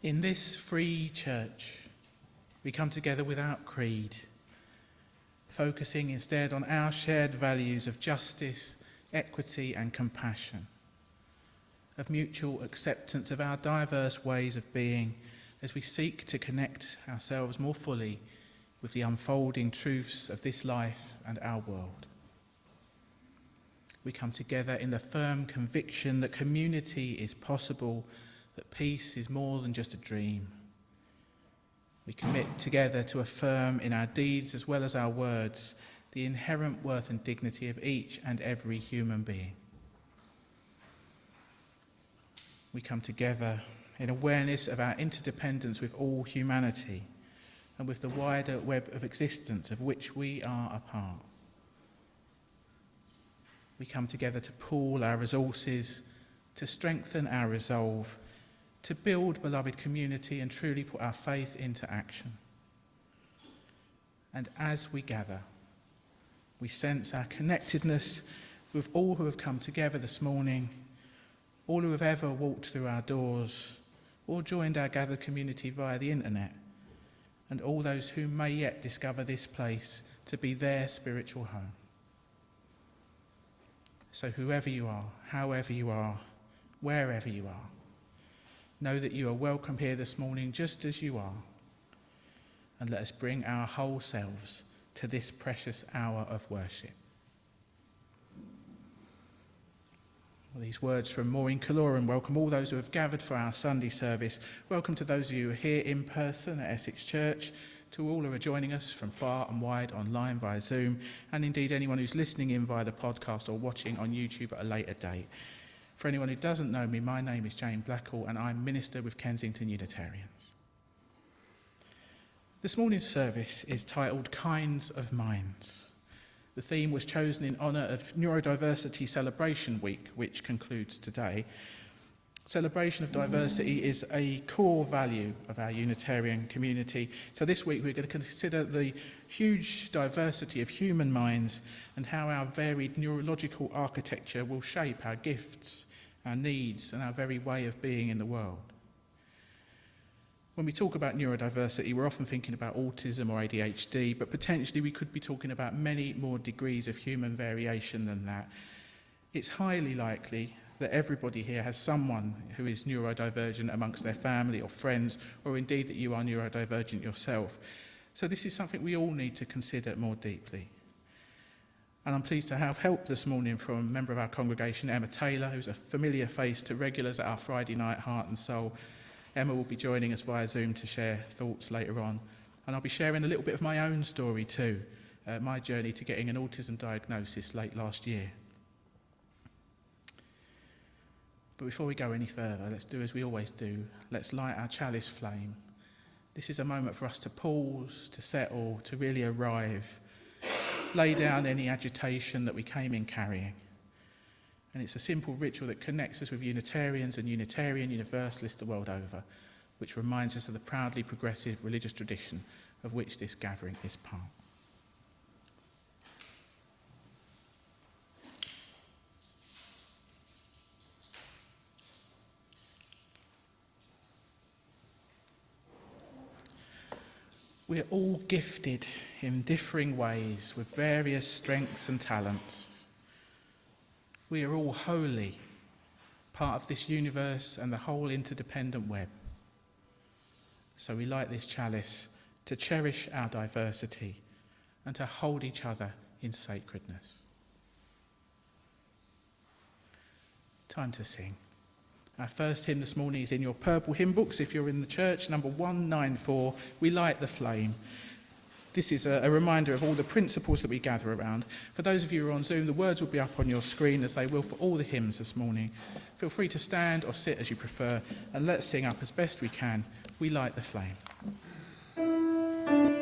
In this free church, we come together without creed, focusing instead on our shared values of justice, equity and compassion, of mutual acceptance of our diverse ways of being as we seek to connect ourselves more fully with the unfolding truths of this life and our world. We come together in the firm conviction that community is possible, that peace is more than just a dream. We commit together to affirm in our deeds as well as our words the inherent worth and dignity of each and every human being. We come together in awareness of our interdependence with all humanity and with the wider web of existence of which we are a part. We come together to pool our resources, to strengthen our resolve, to build beloved community and truly put our faith into action. And as we gather, we sense our connectedness with all who have come together this morning, all who have ever walked through our doors or joined our gathered community via the internet, and all those who may yet discover this place to be their spiritual home. So whoever you are, however you are, wherever you are, know that you are welcome here this morning just as you are, and let us bring our whole selves to this precious hour of worship. Well, these words from Maureen Caloran welcome all those who have gathered for our Sunday service. Welcome to those of you who are here in person at Essex Church, to all who are joining us from far and wide online via Zoom, and indeed anyone who's listening in via the podcast or watching on YouTube at a later date. For anyone who doesn't know me, my name is Jane Blackall and I'm minister with Kensington Unitarians. This morning's service is titled Kinds of Minds. The theme was chosen in honour of Neurodiversity Celebration Week, which concludes today. Celebration of diversity is a core value of our Unitarian community. So this week we're going to consider the huge diversity of human minds and how our varied neurological architecture will shape our gifts, our needs, and our very way of being in the world. When we talk about neurodiversity, we're often thinking about autism or ADHD, but potentially we could be talking about many more degrees of human variation than that. It's highly likely that everybody here has someone who is neurodivergent amongst their family or friends, or indeed that you are neurodivergent yourself. So this is something we all need to consider more deeply. And I'm pleased to have help this morning from a member of our congregation, Emma Taylor, who's a familiar face to regulars at our Friday night Heart and Soul. Emma will be joining us via Zoom to share thoughts later on. And I'll be sharing a little bit of my own story too, my journey to getting an autism diagnosis late last year. But before we go any further, let's do as we always do. Let's light our chalice flame. This is a moment for us to pause, to settle, to really arrive, lay down any agitation that we came in carrying. And it's a simple ritual that connects us with Unitarians and Unitarian Universalists the world over, which reminds us of the proudly progressive religious tradition of which this gathering is part. We are all gifted in differing ways with various strengths and talents. We are all holy, part of this universe and the whole interdependent web. So we light this chalice to cherish our diversity and to hold each other in sacredness. Time to sing. Our first hymn this morning is in your purple hymn books. If you're in the church, number 194, We Light the Flame. This is a reminder of all the principles that we gather around. For those of you who are on Zoom, the words will be up on your screen as they will for all the hymns this morning. Feel free to stand or sit as you prefer, and let's sing up as best we can, We Light the Flame. Oh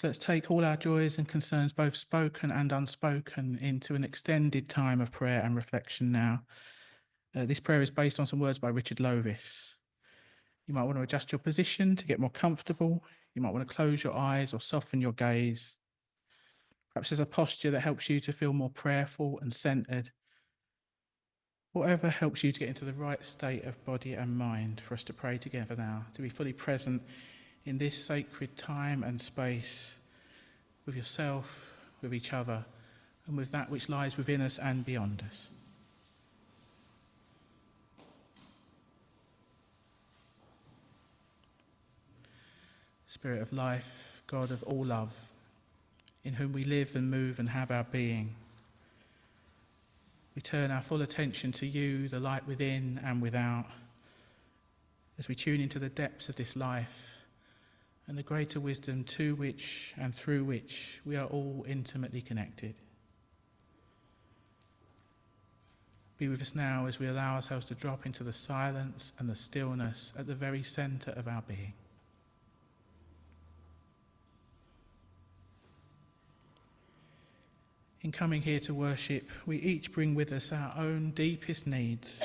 So let's take all our joys and concerns, both spoken and unspoken, into an extended time of prayer and reflection now. This prayer is based on some words by Richard Lovis. You might want to adjust your position to get more comfortable. You might want to close your eyes or soften your gaze. Perhaps there's a posture that helps you to feel more prayerful and centered. Whatever helps you to get into the right state of body and mind for us to pray together now, to be fully present in this sacred time and space with yourself, with each other, and with that which lies within us and beyond us. Spirit of life, God of all love, in whom we live and move and have our being, we turn our full attention to you, the light within and without, as we tune into the depths of this life and the greater wisdom to which and through which we are all intimately connected. Be with us now as we allow ourselves to drop into the silence and the stillness at the very centre of our being. In coming here to worship, we each bring with us our own deepest needs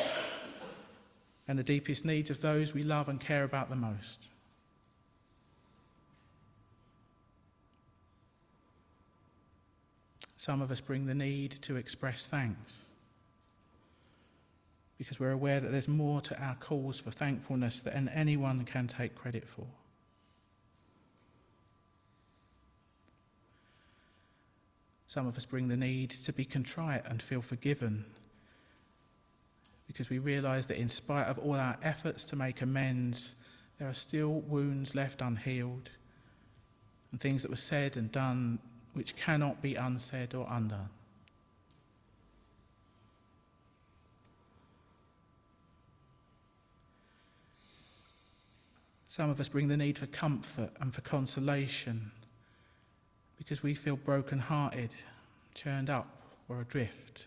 and the deepest needs of those we love and care about the most. Some of us bring the need to express thanks because we're aware that there's more to our calls for thankfulness than anyone can take credit for. Some of us bring the need to be contrite and feel forgiven because we realise that in spite of all our efforts to make amends, there are still wounds left unhealed and things that were said and done which cannot be unsaid or undone. Some of us bring the need for comfort and for consolation because we feel broken-hearted, churned up or adrift.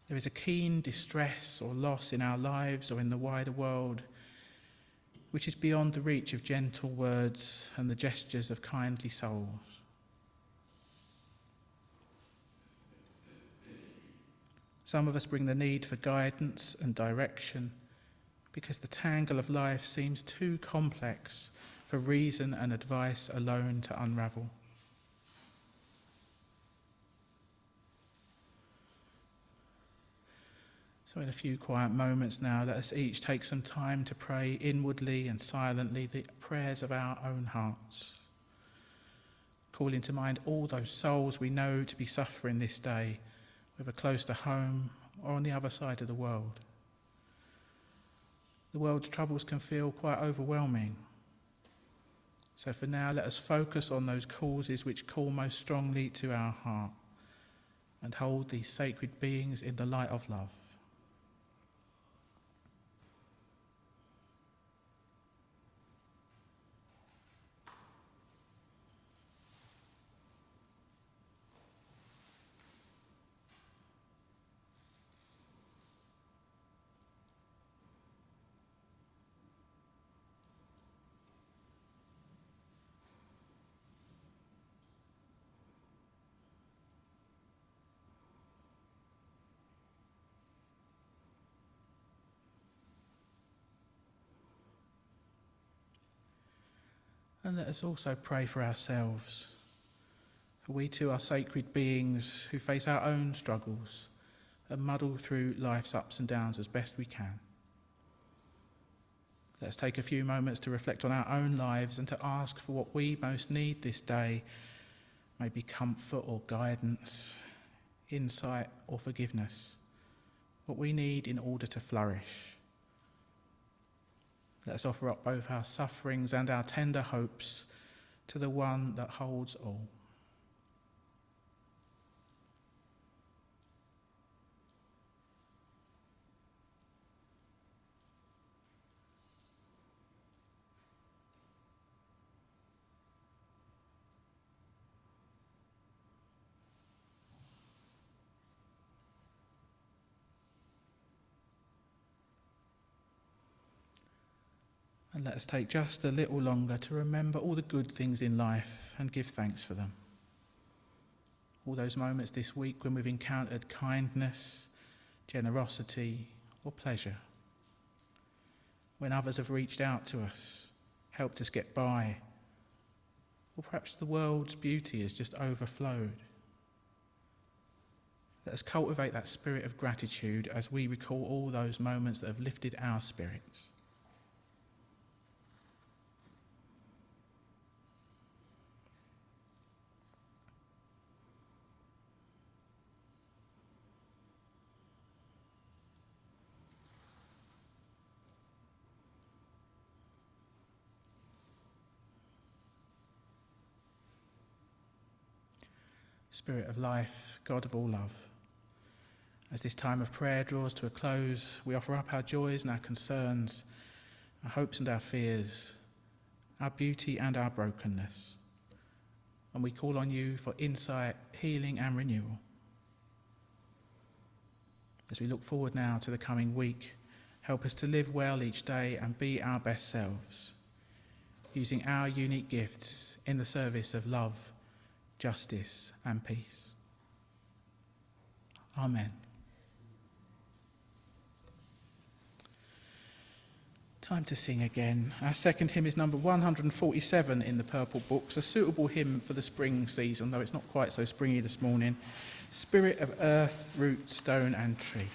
There is a keen distress or loss in our lives or in the wider world which is beyond the reach of gentle words and the gestures of kindly souls. Some of us bring the need for guidance and direction because the tangle of life seems too complex for reason and advice alone to unravel. So in a few quiet moments now, let us each take some time to pray inwardly and silently the prayers of our own hearts, calling to mind all those souls we know to be suffering this day, whether close to home or on the other side of the world. The world's troubles can feel quite overwhelming. So for now, let us focus on those causes which call most strongly to our heart and hold these sacred beings in the light of love. And let us also pray for ourselves. For we too are sacred beings who face our own struggles and muddle through life's ups and downs as best we can. Let's take a few moments to reflect on our own lives and to ask for what we most need this day, maybe comfort or guidance, insight or forgiveness, what we need in order to flourish. Let us offer up both our sufferings and our tender hopes to the one that holds all. And let us take just a little longer to remember all the good things in life and give thanks for them. All those moments this week when we've encountered kindness, generosity, or pleasure. When others have reached out to us, helped us get by, or perhaps the world's beauty has just overflowed. Let us cultivate that spirit of gratitude as we recall all those moments that have lifted our spirits. Spirit of life, God of all love, as this time of prayer draws to a close, we offer up our joys and our concerns, our hopes and our fears, our beauty and our brokenness. And we call on you for insight, healing and renewal. As we look forward now to the coming week, help us to live well each day and be our best selves, using our unique gifts in the service of love, justice and peace. Amen. Time to sing again. Our second hymn is number 147 in the Purple Books, a suitable hymn for the spring season, though it's not quite so springy this morning. Spirit of earth, root, stone and tree.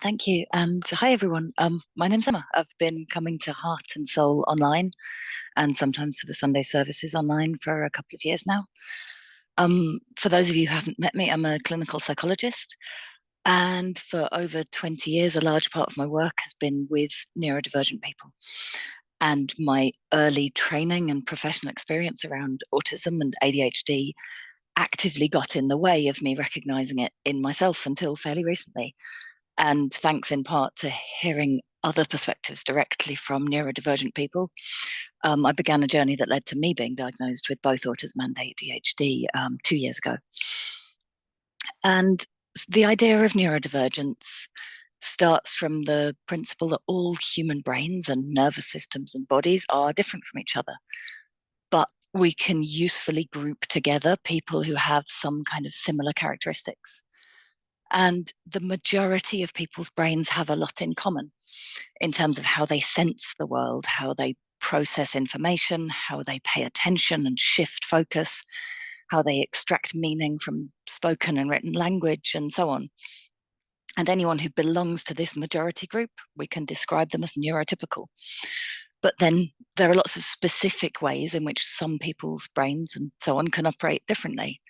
Thank you. And hi, everyone. My name's Emma. I've been coming to Heart and Soul online and sometimes to the Sunday services online for a couple of years now. For those of you who haven't met me, I'm a clinical psychologist. And for over 20 years, a large part of my work has been with neurodivergent people. And my early training and professional experience around autism and ADHD actively got in the way of me recognizing it in myself until fairly recently. And thanks in part to hearing other perspectives directly from neurodivergent people, I began a journey that led to me being diagnosed with both autism and ADHD 2 years ago. And the idea of neurodivergence starts from the principle that all human brains and nervous systems and bodies are different from each other. But we can usefully group together people who have some kind of similar characteristics. And the majority of people's brains have a lot in common in terms of how they sense the world, how they process information, how they pay attention and shift focus, how they extract meaning from spoken and written language, and so on. And anyone who belongs to this majority group, we can describe them as neurotypical. But then there are lots of specific ways in which some people's brains and so on can operate differently.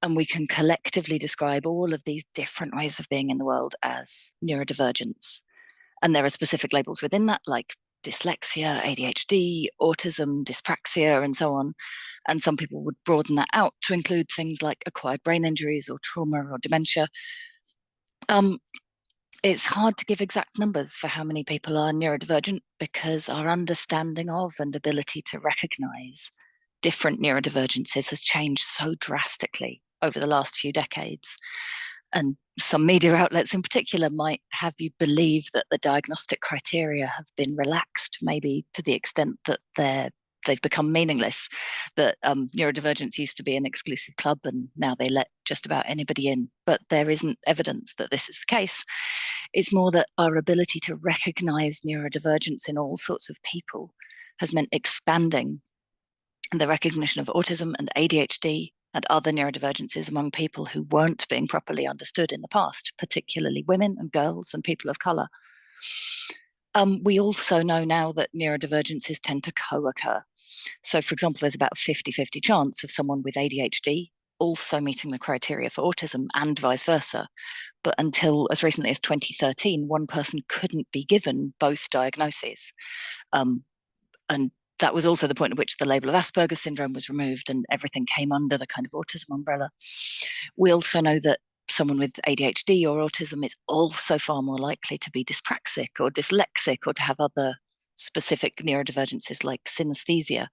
And we can collectively describe all of these different ways of being in the world as neurodivergence. And there are specific labels within that, like dyslexia, ADHD, autism, dyspraxia, and so on. And some people would broaden that out to include things like acquired brain injuries or trauma or dementia. It's hard to give exact numbers for how many people are neurodivergent because our understanding of and ability to recognize different neurodivergences has changed so drastically over the last few decades. And some media outlets in particular might have you believe that the diagnostic criteria have been relaxed, maybe to the extent that they've become meaningless, that neurodivergence used to be an exclusive club and now they let just about anybody in. But there isn't evidence that this is the case. It's more that our ability to recognize neurodivergence in all sorts of people has meant expanding the recognition of autism and ADHD and other neurodivergences among people who weren't being properly understood in the past, particularly women and girls and people of color. We also know now that neurodivergences tend to co-occur. So, for example, there's about a 50-50 chance of someone with ADHD also meeting the criteria for autism and vice versa. But until as recently as 2013, one person couldn't be given both diagnoses. And that was also the point at which the label of Asperger's syndrome was removed and everything came under the kind of autism umbrella. We also know that someone with ADHD or autism is also far more likely to be dyspraxic or dyslexic or to have other specific neurodivergences like synesthesia,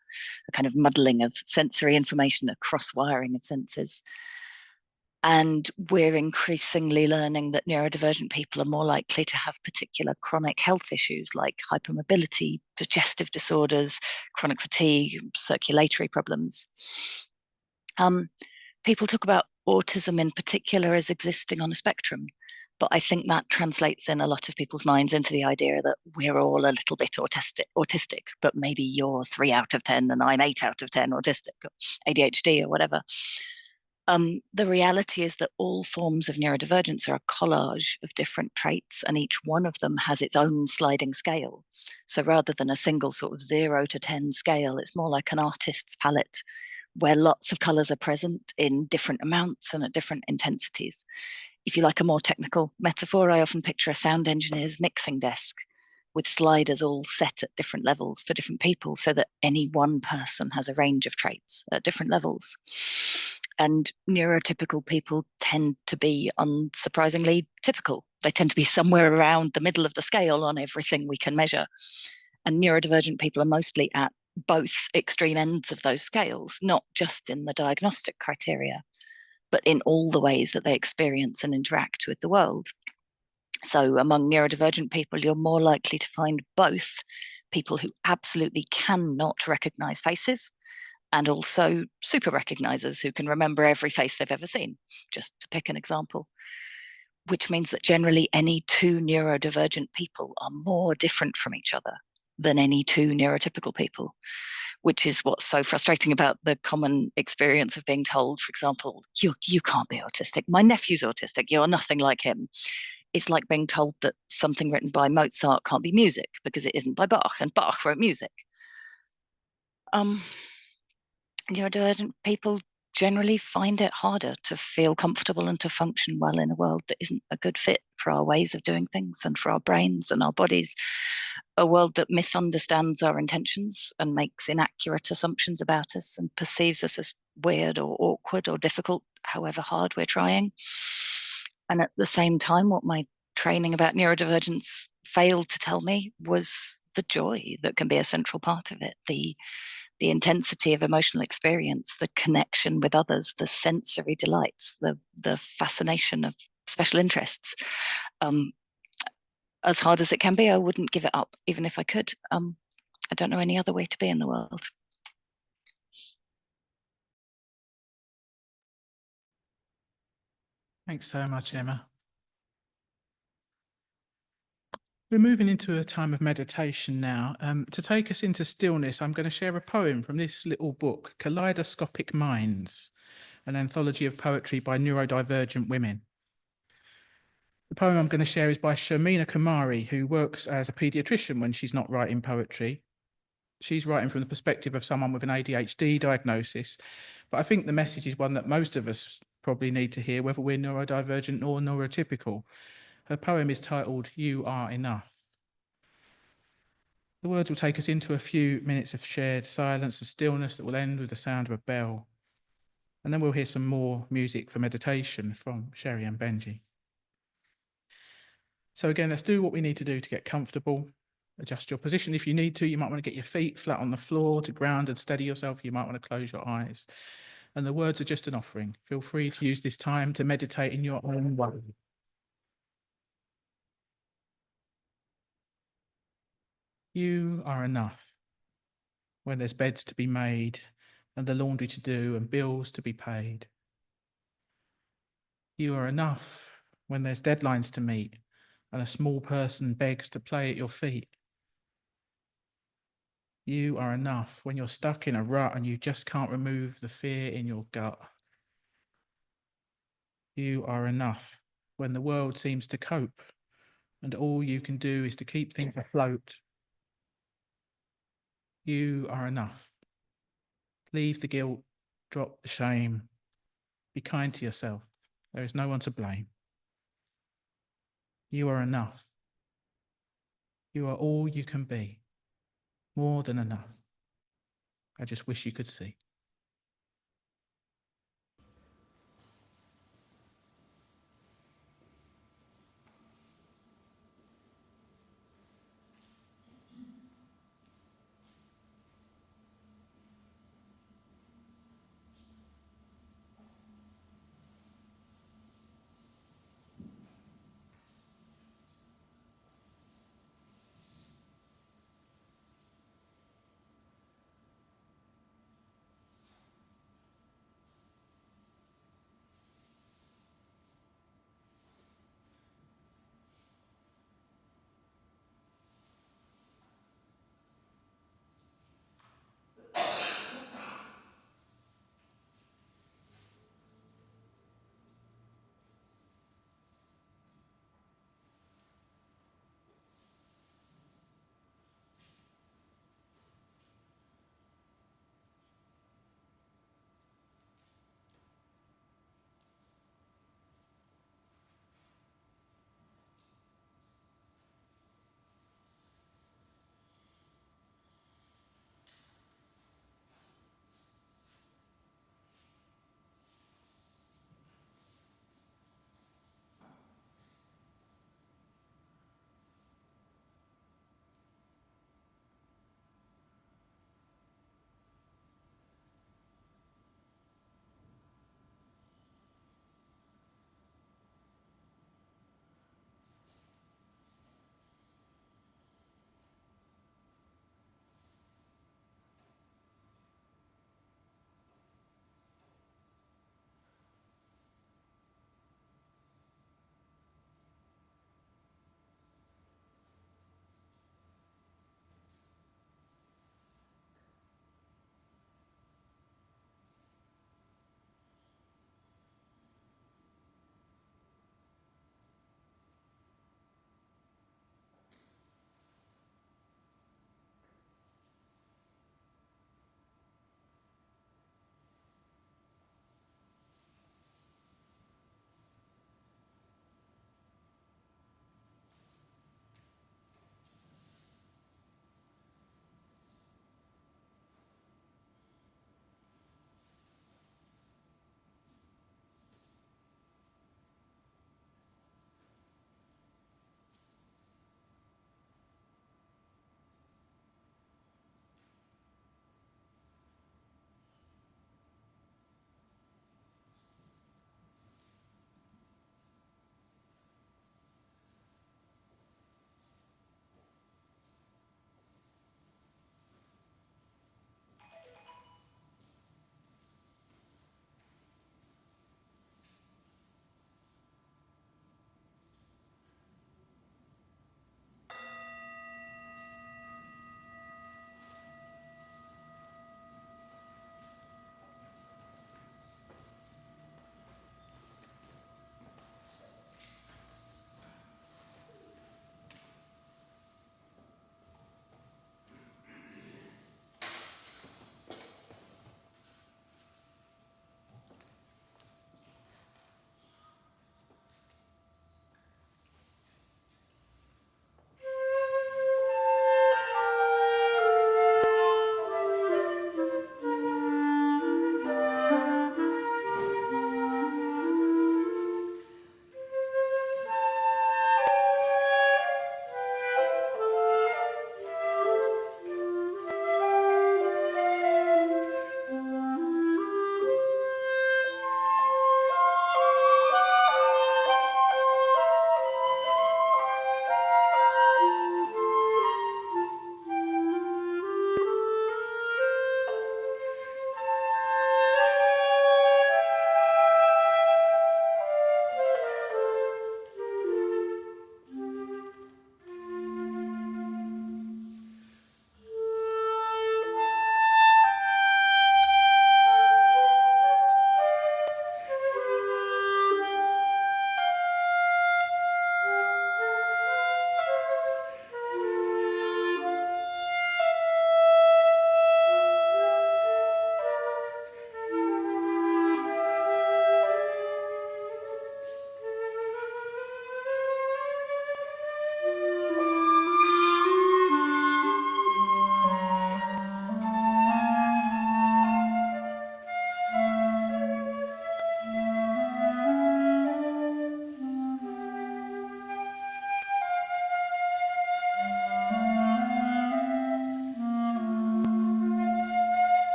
a kind of muddling of sensory information, a cross-wiring of senses. And we're increasingly learning that neurodivergent people are more likely to have particular chronic health issues like hypermobility, digestive disorders, chronic fatigue, circulatory problems. People talk about autism in particular as existing on a spectrum, but I think that translates in a lot of people's minds into the idea that we're all a little bit autistic, but maybe you're 3 out of 10 and I'm 8 out of 10 autistic, or ADHD or whatever. The reality is that all forms of neurodivergence are a collage of different traits, and each one of them has its own sliding scale. So rather than a single sort of 0 to 10 scale, it's more like an artist's palette where lots of colors are present in different amounts and at different intensities. If you like a more technical metaphor, I often picture a sound engineer's mixing desk with sliders all set at different levels for different people so that any one person has a range of traits at different levels. And neurotypical people tend to be unsurprisingly typical. They tend to be somewhere around the middle of the scale on everything we can measure. And neurodivergent people are mostly at both extreme ends of those scales, not just in the diagnostic criteria, but in all the ways that they experience and interact with the world. So among neurodivergent people, you're more likely to find both people who absolutely cannot recognize faces and also super recognizers who can remember every face they've ever seen, just to pick an example. Which means that generally any two neurodivergent people are more different from each other than any two neurotypical people, which is what's so frustrating about the common experience of being told, for example, you can't be autistic. My nephew's autistic. You're nothing like him. It's like being told that something written by Mozart can't be music because it isn't by Bach, and Bach wrote music. Neurodivergent people generally find it harder to feel comfortable and to function well in a world that isn't a good fit for our ways of doing things and for our brains and our bodies. a world that misunderstands our intentions and makes inaccurate assumptions about us and perceives us as weird or awkward or difficult, however hard we're trying. And at the same time, what my training about neurodivergence failed to tell me was the joy that can be a central part of it, the intensity of emotional experience, the connection with others, the sensory delights, the fascination of special interests. As hard as it can be, I wouldn't give it up, even if I could. I don't know any other way to be in the world. Thanks so much, Emma. We're moving into a time of meditation now. To take us into stillness, I'm going to share a poem from this little book, Kaleidoscopic Minds, an anthology of poetry by neurodivergent women. The poem I'm going to share is by Sharmina Kumari, who works as a paediatrician when she's not writing poetry. She's writing from the perspective of someone with an ADHD diagnosis, but I think the message is one that most of us probably need to hear, whether we're neurodivergent or neurotypical. Her poem is titled, You Are Enough. The words will take us into a few minutes of shared silence and stillness that will end with the sound of a bell. And then we'll hear some more music for meditation from Shari and Benjie. So again, let's do what we need to do to get comfortable. Adjust your position if you need to. You might want to get your feet flat on the floor to ground and steady yourself. You might want to close your eyes. And the words are just an offering. Feel free to use this time to meditate in your own way. You are enough when there's beds to be made and the laundry to do and bills to be paid. You are enough when there's deadlines to meet and a small person begs to play at your feet. You are enough when you're stuck in a rut and you just can't remove the fear in your gut. You are enough when the world seems to cope and all you can do is to keep things afloat. You are enough. Leave the guilt, drop the shame. Be kind to yourself. There is no one to blame. You are enough. You are all you can be. More than enough. I just wish you could see.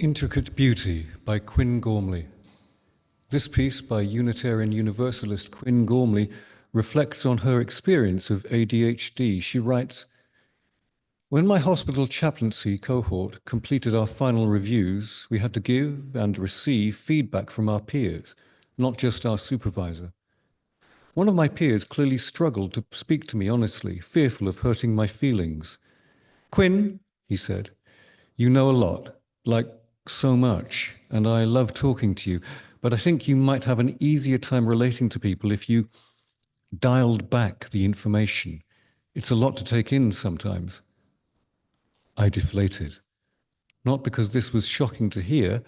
Intricate Beauty by Quinn Gormley. This piece by Unitarian Universalist Quinn Gormley reflects on her experience of ADHD. She writes, "When my hospital chaplaincy cohort completed our final reviews, we had to give and receive feedback from our peers, not just our supervisor. One of my peers clearly struggled to speak to me honestly, fearful of hurting my feelings. 'Quinn,' he said, 'you know a lot, like so much, and I love talking to you, but I think you might have an easier time relating to people if you dialed back the information. It's a lot to take in sometimes.' I deflated, not because this was shocking to hear,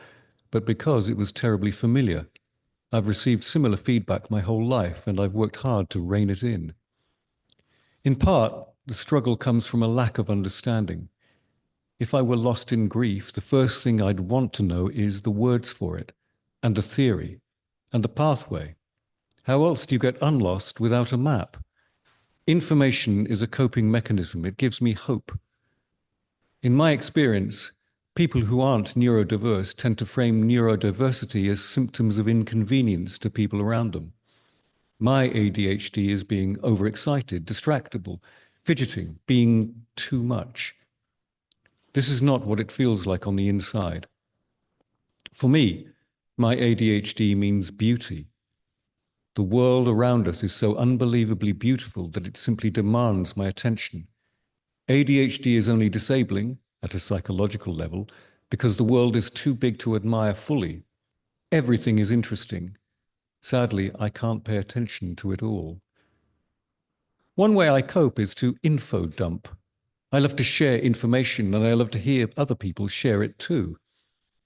but because it was terribly familiar. I've received similar feedback my whole life, and I've worked hard to rein it in. In part, the struggle comes from a lack of understanding. If I were lost in grief, the first thing I'd want to know is the words for it, and the theory, and the pathway. How else do you get unlost without a map? Information is a coping mechanism. It gives me hope. In my experience, people who aren't neurodiverse tend to frame neurodiversity as symptoms of inconvenience to people around them. My ADHD is being overexcited, distractible, fidgeting, being too much. This is not what it feels like on the inside. For me, my ADHD means beauty. The world around us is so unbelievably beautiful that it simply demands my attention. ADHD is only disabling, at a psychological level, because the world is too big to admire fully. Everything is interesting. Sadly, I can't pay attention to it all. One way I cope is to info dump. I love to share information, and I love to hear other people share it too.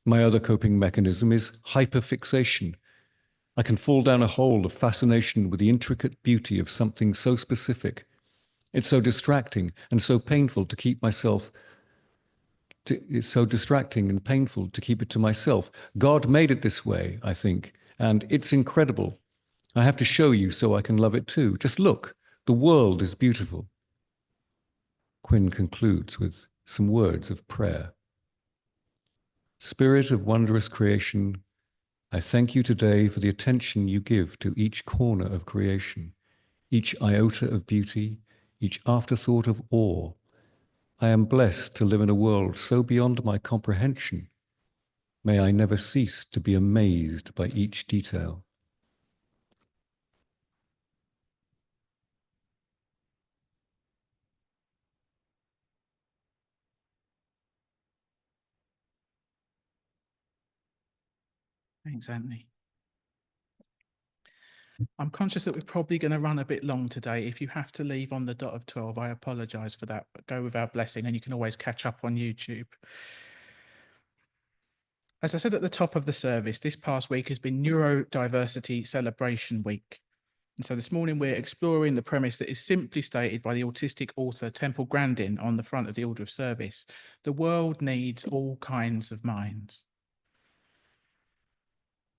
My other coping mechanism is hyperfixation. I can fall down a hole of fascination with the intricate beauty of something so specific. It's so distracting and so painful to keep myself. It's so distracting and painful to keep it to myself. God made it this way, I think, and it's incredible. I have to show you so I can love it too. Just look, the world is beautiful." Quinn concludes with some words of prayer. "Spirit of wondrous creation, I thank you today for the attention you give to each corner of creation, each iota of beauty, each afterthought of awe. I am blessed to live in a world so beyond my comprehension. May I never cease to be amazed by each detail." Thanks, Anthony. I'm conscious that we're probably going to run a bit long today. If you have to leave on the dot of 12, I apologise for that, but go with our blessing, and you can always catch up on YouTube. As I said at the top of the service, this past week has been Neurodiversity Celebration Week. And so this morning we're exploring the premise that is simply stated by the autistic author Temple Grandin on the front of the order of service. The world needs all kinds of minds.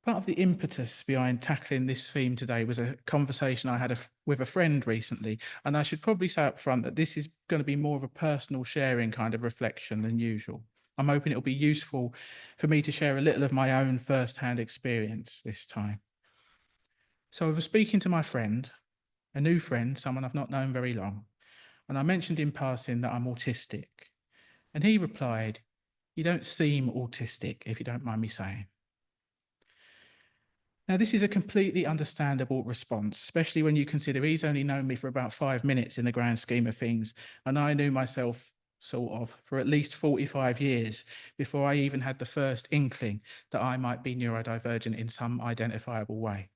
Part of the impetus behind tackling this theme today was a conversation I had with a friend recently, and I should probably say up front that this is going to be more of a personal sharing kind of reflection than usual. I'm hoping it'll be useful for me to share a little of my own first-hand experience this time. So I was speaking to my friend, a new friend, someone I've not known very long, and I mentioned in passing that I'm autistic. And he replied, "You don't seem autistic, if you don't mind me saying." Now, this is a completely understandable response, especially when you consider he's only known me for about 5 minutes in the grand scheme of things, and I knew myself sort of for at least 45 years before I even had the first inkling that I might be neurodivergent in some identifiable way.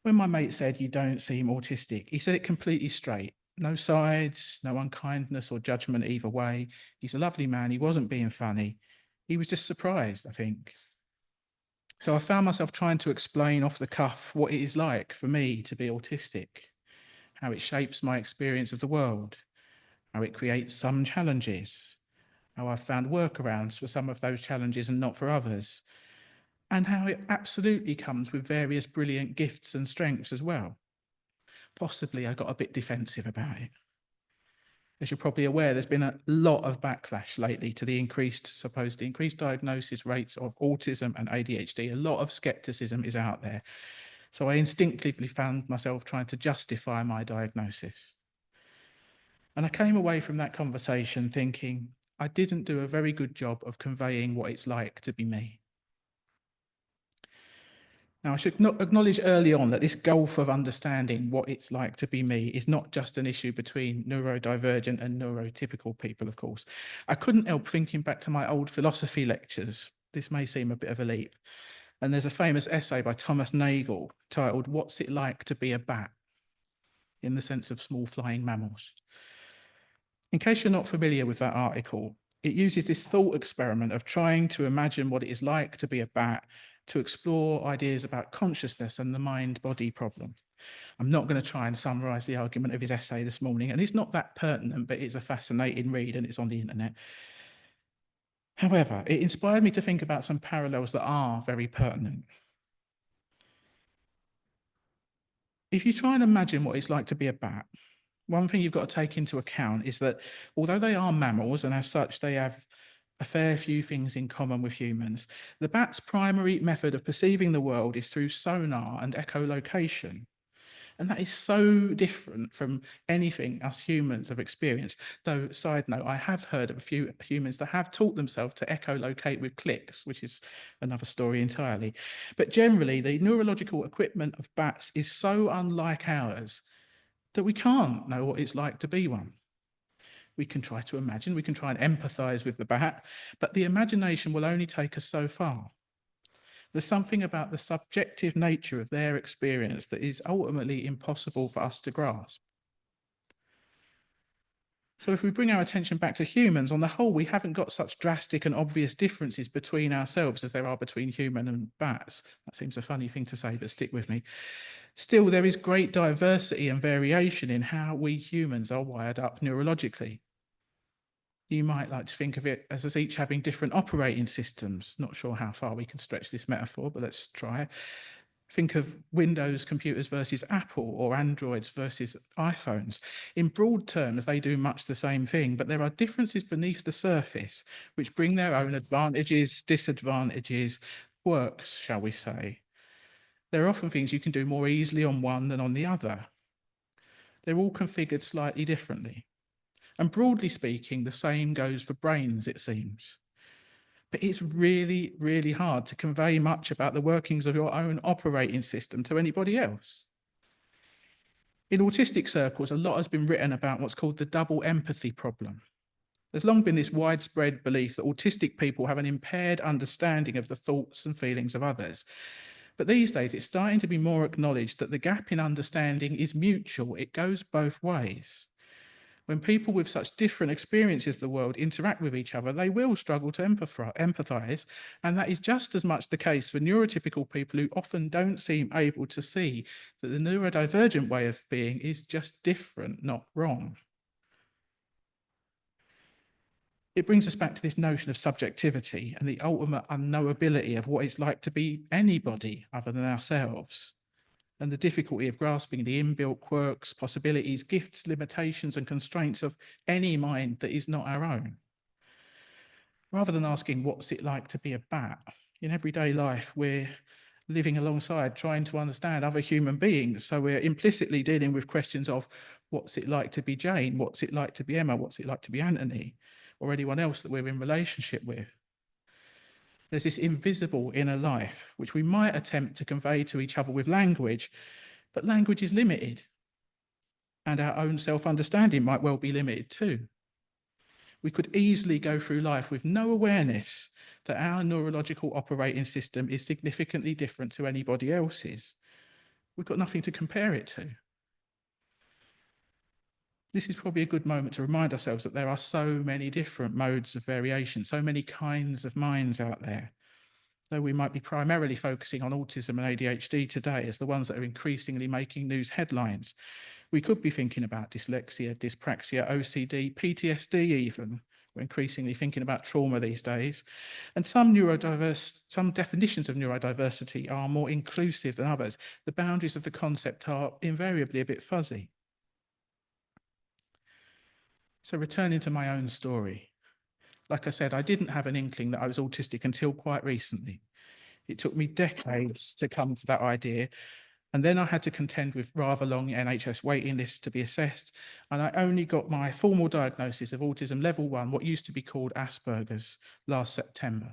When my mate said, "You don't seem autistic," he said it completely straight. No sides, no unkindness or judgment either way. He's a lovely man. He wasn't being funny. He was just surprised, I think. So I found myself trying to explain off the cuff what it is like for me to be autistic, how it shapes my experience of the world, how it creates some challenges, how I've found workarounds for some of those challenges and not for others, and how it absolutely comes with various brilliant gifts and strengths as well. Possibly I got a bit defensive about it. As you're probably aware, there's been a lot of backlash lately to the supposedly increased diagnosis rates of autism and ADHD. A lot of skepticism is out there. So I instinctively found myself trying to justify my diagnosis. And I came away from that conversation thinking, I didn't do a very good job of conveying what it's like to be me. Now, I should not acknowledge early on that this gulf of understanding what it's like to be me is not just an issue between neurodivergent and neurotypical people, of course. I couldn't help thinking back to my old philosophy lectures. This may seem a bit of a leap. And there's a famous essay by Thomas Nagel titled, "What's It Like to Be a Bat?" in the sense of small flying mammals. In case you're not familiar with that article, it uses this thought experiment of trying to imagine what it is like to be a bat to explore ideas about consciousness and the mind-body problem. I'm not going to try and summarize the argument of his essay this morning, and it's not that pertinent, but it's a fascinating read and it's on the internet. However, it inspired me to think about some parallels that are very pertinent. If you try and imagine what it's like to be a bat, one thing you've got to take into account is that although they are mammals and as such they have a fair few things in common with humans, the bat's primary method of perceiving the world is through sonar and echolocation. And that is so different from anything us humans have experienced. Though, side note, I have heard of a few humans that have taught themselves to echolocate with clicks, which is another story entirely. But generally, the neurological equipment of bats is so unlike ours that we can't know what it's like to be one. We can try to imagine, we can try and empathize with the bat, but the imagination will only take us so far. There's something about the subjective nature of their experience that is ultimately impossible for us to grasp. So if we bring our attention back to humans, on the whole, we haven't got such drastic and obvious differences between ourselves as there are between human and bats. That seems a funny thing to say, but stick with me. Still, there is great diversity and variation in how we humans are wired up neurologically. You might like to think of it as us each having different operating systems. Not sure how far we can stretch this metaphor, but let's try. Think of Windows computers versus Apple or Androids versus iPhones. In broad terms, they do much the same thing, but there are differences beneath the surface which bring their own advantages, disadvantages, quirks, shall we say. There are often things you can do more easily on one than on the other. They're all configured slightly differently. And broadly speaking, the same goes for brains, it seems. But it's really, really hard to convey much about the workings of your own operating system to anybody else. In autistic circles, a lot has been written about what's called the double empathy problem. There's long been this widespread belief that autistic people have an impaired understanding of the thoughts and feelings of others. But these days, it's starting to be more acknowledged that the gap in understanding is mutual. It goes both ways. When people with such different experiences of the world interact with each other, they will struggle to empathize, and that is just as much the case for neurotypical people who often don't seem able to see that the neurodivergent way of being is just different, not wrong. It brings us back to this notion of subjectivity and the ultimate unknowability of what it's like to be anybody other than ourselves, and the difficulty of grasping the inbuilt quirks, possibilities, gifts, limitations, and constraints of any mind that is not our own. Rather than asking what's it like to be a bat, in everyday life, we're living alongside, trying to understand other human beings. So we're implicitly dealing with questions of what's it like to be Jane, what's it like to be Emma, what's it like to be Antony, or anyone else that we're in relationship with. There's this invisible inner life, which we might attempt to convey to each other with language, but language is limited. And our own self-understanding might well be limited too. We could easily go through life with no awareness that our neurological operating system is significantly different to anybody else's. We've got nothing to compare it to. This is probably a good moment to remind ourselves that there are so many different modes of variation, so many kinds of minds out there. Though we might be primarily focusing on autism and ADHD today as the ones that are increasingly making news headlines, we could be thinking about dyslexia, dyspraxia, OCD, PTSD even. We're increasingly thinking about trauma these days. And some definitions of neurodiversity are more inclusive than others. The boundaries of the concept are invariably a bit fuzzy. So returning to my own story, like I said, I didn't have an inkling that I was autistic until quite recently. It took me decades to come to that idea, and then I had to contend with rather long NHS waiting lists to be assessed, and I only got my formal diagnosis of autism level 1, what used to be called Asperger's, last September.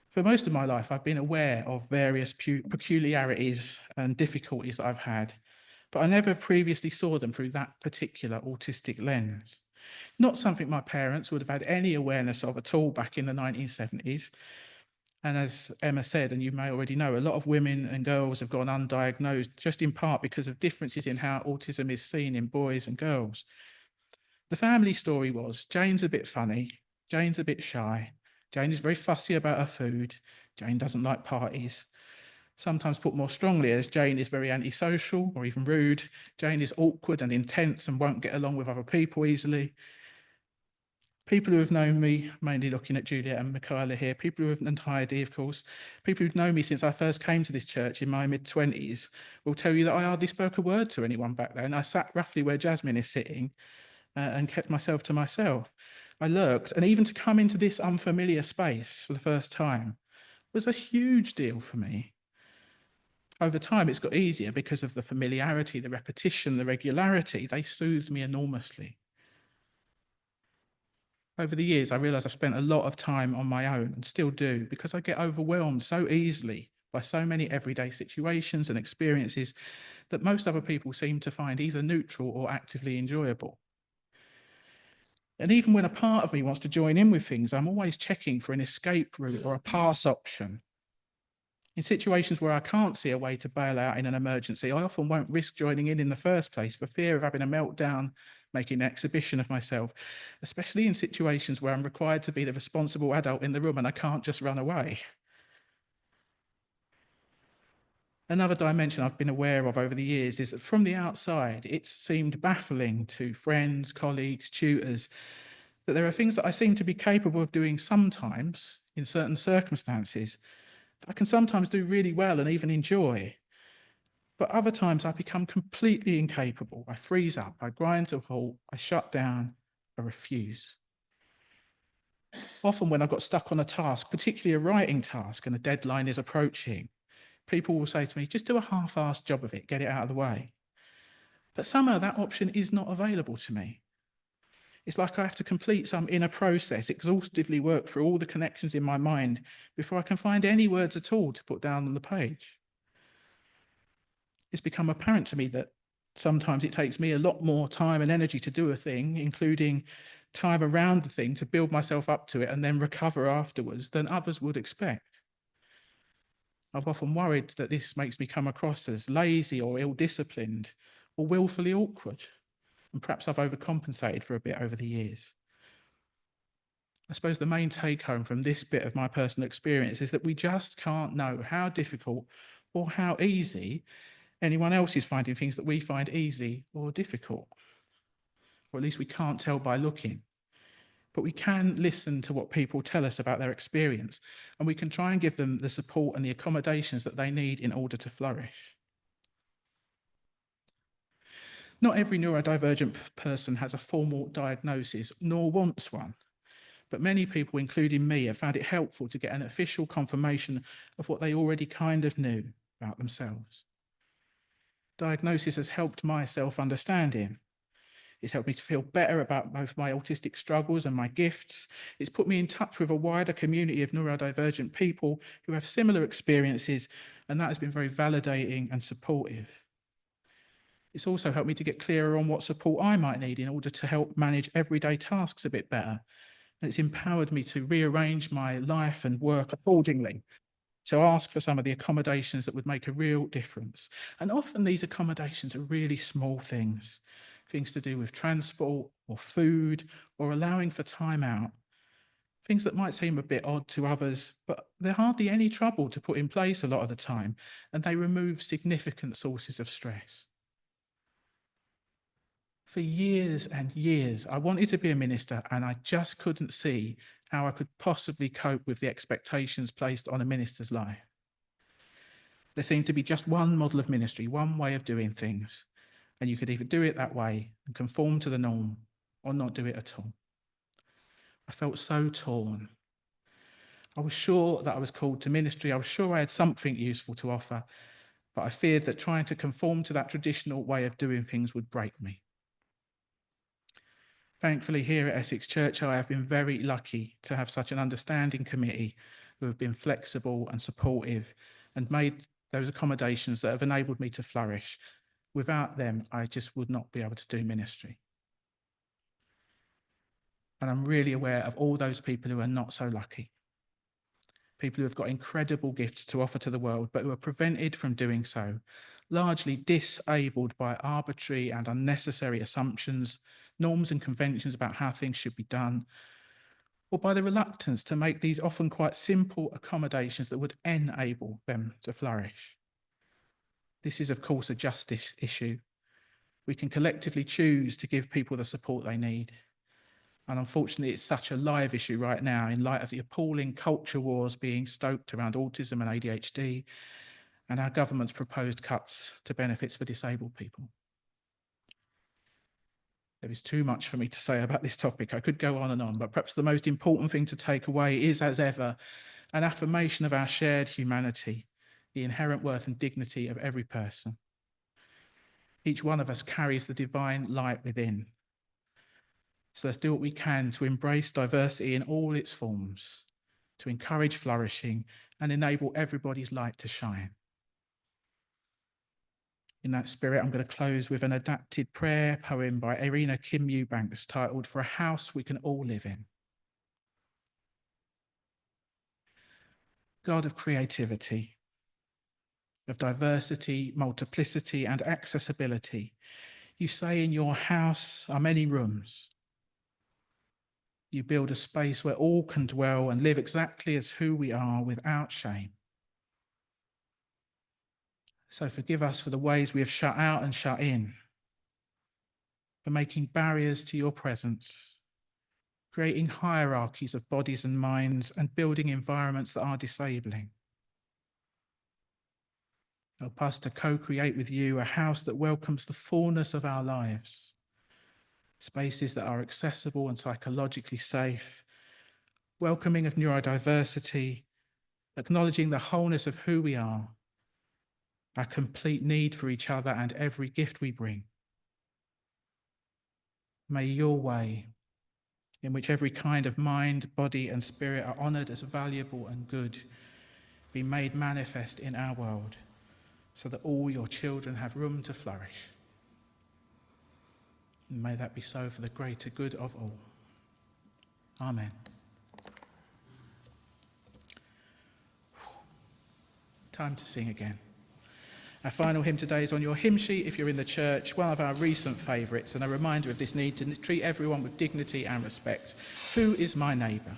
For most of my life, I've been aware of various peculiarities and difficulties that I've had, but I never previously saw them through that particular autistic lens. Not something my parents would have had any awareness of at all back in the 1970s. And as Emma said, and you may already know, a lot of women and girls have gone undiagnosed just in part because of differences in how autism is seen in boys and girls. The family story was Jane's a bit funny, Jane's a bit shy, Jane is very fussy about her food, Jane doesn't like parties. Sometimes put more strongly as Jane is very antisocial or even rude, Jane is awkward and intense and won't get along with other people easily. People who have known me, mainly looking at Juliet and Michaela here, people who have, and Heidi, of course, people who've known me since I first came to this church in my mid-20s will tell you that I hardly spoke a word to anyone back then. I sat roughly where Jasmine is sitting and kept myself to myself. I lurked, and even to come into this unfamiliar space for the first time was a huge deal for me. Over time, it's got easier because of the familiarity, the repetition, the regularity. They soothed me enormously. Over the years, I realised I've spent a lot of time on my own and still do because I get overwhelmed so easily by so many everyday situations and experiences that most other people seem to find either neutral or actively enjoyable. And even when a part of me wants to join in with things, I'm always checking for an escape route or a pass option. In situations where I can't see a way to bail out in an emergency, I often won't risk joining in the first place for fear of having a meltdown, making an exhibition of myself, especially in situations where I'm required to be the responsible adult in the room and I can't just run away. Another dimension I've been aware of over the years is that from the outside, it's seemed baffling to friends, colleagues, tutors, that there are things that I seem to be capable of doing sometimes in certain circumstances that I can sometimes do really well and even enjoy. But other times I become completely incapable. I freeze up, I grind to a halt, I shut down, I refuse. Often when I've got stuck on a task, particularly a writing task, and a deadline is approaching, people will say to me, just do a half-assed job of it, get it out of the way. But somehow that option is not available to me. It's like I have to complete some inner process, exhaustively work through all the connections in my mind before I can find any words at all to put down on the page. It's become apparent to me that sometimes it takes me a lot more time and energy to do a thing, including time around the thing to build myself up to it and then recover afterwards, than others would expect. I've often worried that this makes me come across as lazy or ill-disciplined or willfully awkward, and perhaps I've overcompensated for a bit over the years. I suppose the main take-home from this bit of my personal experience is that we just can't know how difficult or how easy anyone else is finding things that we find easy or difficult. Or at least we can't tell by looking. But we can listen to what people tell us about their experience, and we can try and give them the support and the accommodations that they need in order to flourish. Not every neurodivergent person has a formal diagnosis, nor wants one. But many people, including me, have found it helpful to get an official confirmation of what they already kind of knew about themselves. Diagnosis has helped my self-understanding. It's helped me to feel better about both my autistic struggles and my gifts. It's put me in touch with a wider community of neurodivergent people who have similar experiences, and that has been very validating and supportive. It's also helped me to get clearer on what support I might need in order to help manage everyday tasks a bit better. And it's empowered me to rearrange my life and work accordingly, to ask for some of the accommodations that would make a real difference. And often these accommodations are really small things to do with transport or food or allowing for time out. Things that might seem a bit odd to others, but they're hardly any trouble to put in place a lot of the time, and they remove significant sources of stress. For years and years, I wanted to be a minister, and I just couldn't see how I could possibly cope with the expectations placed on a minister's life. There seemed to be just one model of ministry, one way of doing things, and you could either do it that way and conform to the norm, or not do it at all. I felt so torn. I was sure that I was called to ministry. I was sure I had something useful to offer, but I feared that trying to conform to that traditional way of doing things would break me. Thankfully, here at Essex Church, I have been very lucky to have such an understanding committee who have been flexible and supportive and made those accommodations that have enabled me to flourish. Without them, I just would not be able to do ministry. And I'm really aware of all those people who are not so lucky. People who have got incredible gifts to offer to the world, but who are prevented from doing so, largely disabled by arbitrary and unnecessary assumptions, norms and conventions about how things should be done, or by the reluctance to make these often quite simple accommodations that would enable them to flourish. This is, of course, a justice issue. We can collectively choose to give people the support they need. And unfortunately, it's such a live issue right now in light of the appalling culture wars being stoked around autism and ADHD and our government's proposed cuts to benefits for disabled people. There is too much for me to say about this topic. I could go on, but perhaps the most important thing to take away is, as ever, an affirmation of our shared humanity, the inherent worth and dignity of every person. Each one of us carries the divine light within. So let's do what we can to embrace diversity in all its forms, to encourage flourishing and enable everybody's light to shine. In that spirit, I'm going to close with an adapted prayer poem by Irina Kim Eubanks titled "For a House We Can All Live In." God of creativity, of diversity, multiplicity, and accessibility, you say in your house are many rooms. You build a space where all can dwell and live exactly as who we are without shame. So forgive us for the ways we have shut out and shut in, for making barriers to your presence, creating hierarchies of bodies and minds, and building environments that are disabling. Help us to co-create with you a house that welcomes the fullness of our lives, spaces that are accessible and psychologically safe, welcoming of neurodiversity, acknowledging the wholeness of who we are, our complete need for each other and every gift we bring. May your way, in which every kind of mind, body, and spirit are honoured as valuable and good, be made manifest in our world, so that all your children have room to flourish. And may that be so for the greater good of all. Amen. Time to sing again. Our final hymn today is on your hymn sheet if you're in the church, one of our recent favourites, and a reminder of this need to treat everyone with dignity and respect. Who is my neighbour?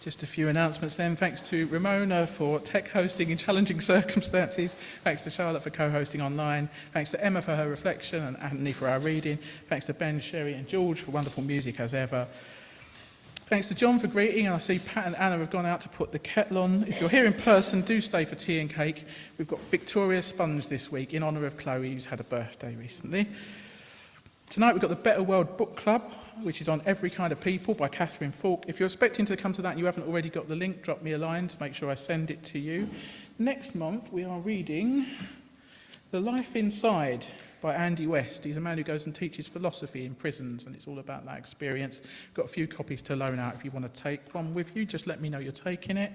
Just a few announcements then. Thanks to Ramona for tech hosting in challenging circumstances. Thanks to Charlotte for co-hosting online. Thanks to Emma for her reflection and Antony for our reading. Thanks to Ben, Sherry and George for wonderful music as ever. Thanks to John for greeting, and I see Pat and Anna have gone out to put the kettle on. If you're here in person, do stay for tea and cake. We've got Victoria Sponge this week in honour of Chloe, who's had a birthday recently. Tonight we've got the Better World Book Club, which is on Every Kind of People by Catherine Falk. If you're expecting to come to that and you haven't already got the link, drop me a line to make sure I send it to you. Next month we are reading The Life Inside by Andy West. He's a man who goes and teaches philosophy in prisons, and it's all about that experience. Got a few copies to loan out if you want to take one with you. Just let me know you're taking it.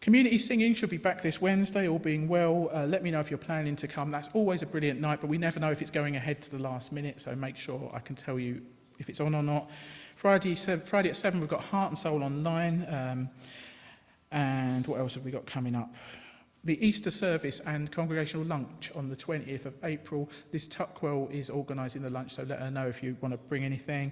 Community singing should be back this Wednesday, all being well. Let me know if you're planning to come. That's always a brilliant night, but we never know if it's going ahead to the last minute, so make sure I can tell you if it's on or not. Friday at 7, we've got Heart and Soul online. And what else have we got coming up? The Easter service and congregational lunch on the 20th of April. Liz Tuckwell is organising the lunch, so let her know if you want to bring anything.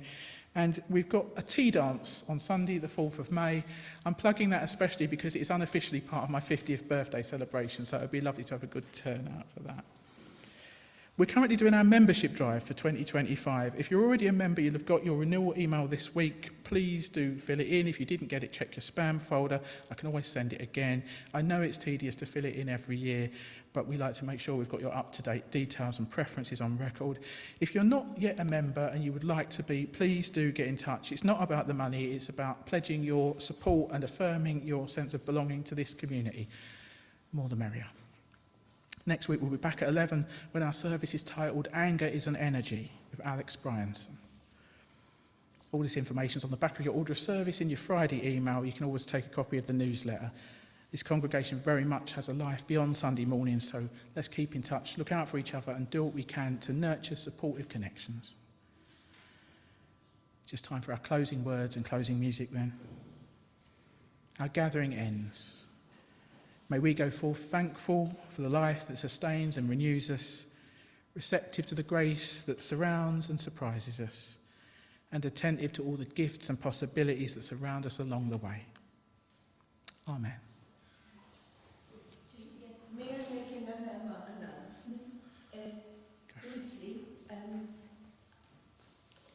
And we've got a tea dance on Sunday, the 4th of May. I'm plugging that especially because it's unofficially part of my 50th birthday celebration, so it would be lovely to have a good turnout for that. We're currently doing our membership drive for 2025. If you're already a member, you'll have got your renewal email this week. Please do fill it in. If you didn't get it, check your spam folder. I can always send it again. I know it's tedious to fill it in every year, but we like to make sure we've got your up-to-date details and preferences on record. If you're not yet a member and you would like to be, please do get in touch. It's not about the money, it's about pledging your support and affirming your sense of belonging to this community. More the merrier. Next week we'll be back at 11 when our service is titled Anger is an Energy with Alex Bryanson. All this information is on the back of your order of service in your Friday email. You can always take a copy of the newsletter. This congregation very much has a life beyond Sunday morning, so let's keep in touch, look out for each other and do what we can to nurture supportive connections. Just time for our closing words and closing music then. Our gathering ends. May we go forth thankful for the life that sustains and renews us, receptive to the grace that surrounds and surprises us, and attentive to all the gifts and possibilities that surround us along the way. Amen. May I make another announcement? Briefly, Can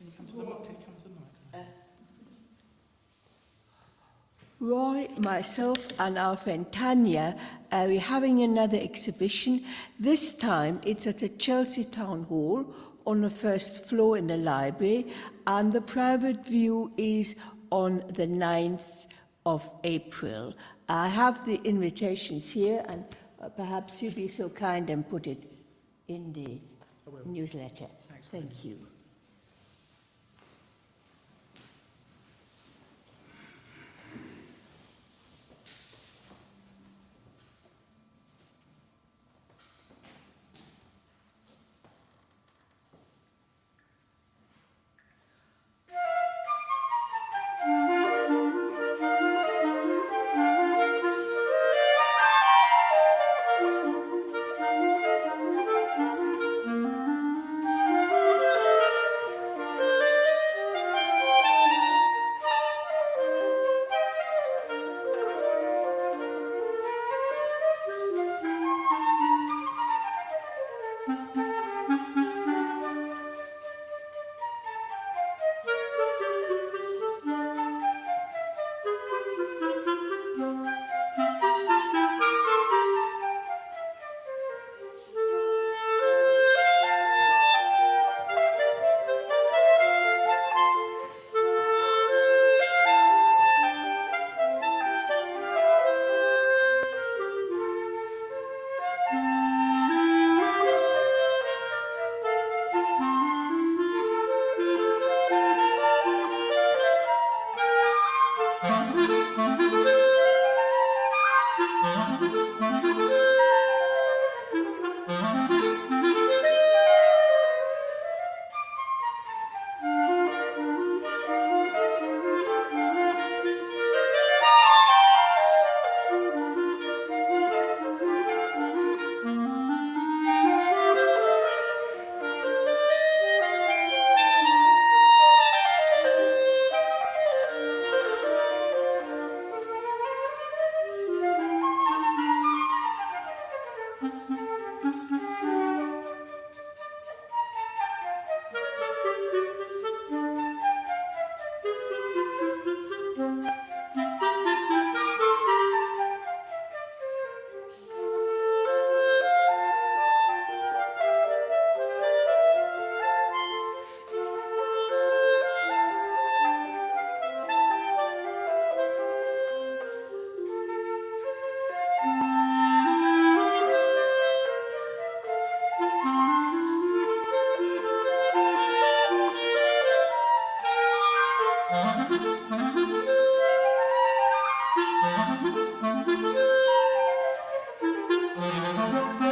you come to the mic? Roy, myself and our friend Tanya, we're having another exhibition. This time it's at the Chelsea Town Hall on the first floor in the library, and the private view is on the 9th of April. I have the invitations here, and perhaps you'd be so kind and put it in the newsletter. Thank you. Thank you.